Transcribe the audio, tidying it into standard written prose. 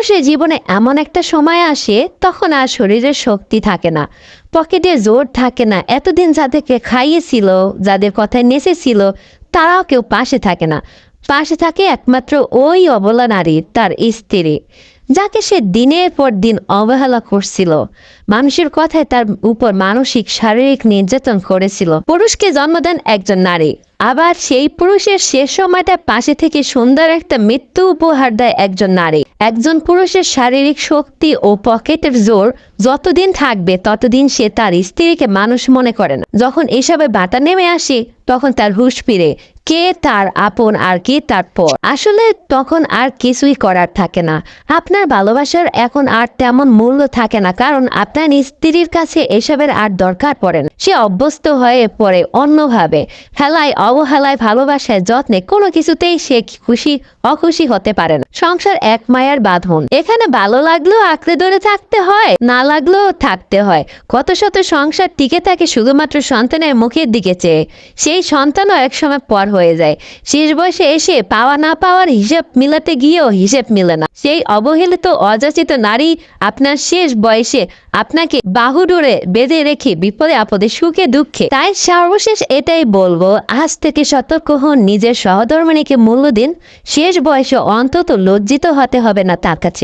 পুরুষের জীবনে এমন একটা সময় আসে তখন আর শরীরের শক্তি থাকে না, পকেটে জোর থাকে না। এতদিন যাদেরকে খাইয়েছিল, যাদের কথায় নেচেছিল, তারাও কেউ পাশে থাকে না। পাশে থাকে একমাত্র ওই অবলা নারী, তার স্ত্রী, যাকে সে দিনের পর দিন অবহেলা করছিল, মানুষের কথায় তার উপর মানসিক শারীরিক নির্যাতন করেছিল। পুরুষকে জন্ম দেন একজন নারী, আবার সেই পুরুষের শেষ সময়টা পাশে থেকে সুন্দর একটা মৃত্যু উপহার দেয় একজন নারী। একজন পুরুষের শারীরিক শক্তি ও পকেটের জোর যতদিন থাকবে ততদিন সে তার স্ত্রীকে মানুষ মনে করে না। যখন এসবে বাতা নেমে আসে তখন তার হুঁশ ফিরে, কে তার আপন আর কে তার পর। আসলে তখন আর কিছুই করার থাকে না। আপনার ভালোবাসার এখন আর তেমন মূল্য থাকে না, কারণ আপনার স্ত্রীর কাছে এসবের আর দরকার পড়ে না। সে অভ্যস্ত হয়ে পড়ে অন্যভাবে, হেলায় অবহেলায় ভালোবাসায় যত্নে কোনো কিছুতেই সে খুশি অখুশি হতে পারে না। সংসার এক মায়ার বাঁধন, এখানে ভালো লাগলেও আঁকড়ে ধরে থাকতে হয়, না লাগলেও থাকতে হয়। কত শত সংসার টিকে থাকে শুধুমাত্র সন্তানের মুখের দিকে চেয়ে। সেই সন্তানও একসময় পর হয়ে যায়। শেষ বয়সে এসে পাওয়া না পাওয়ার হিসেব মিলাতে গিয়েও হিসেব মিলে না। সেই অবহেলিত অযাচিত নারী আপনার শেষ বয়সে আপনাকে বাহুডোরে বেঁধে রেখে বিপদে আপদে সুখে দুঃখে। তাই সর্বশেষ এটাই বলবো, আজ থেকে সতর্ক হন, নিজের সহধর্মিণীকে মূল্য দিন। শেষ বয়সে অন্তত লজ্জিত হতে হবে না তার কাছে।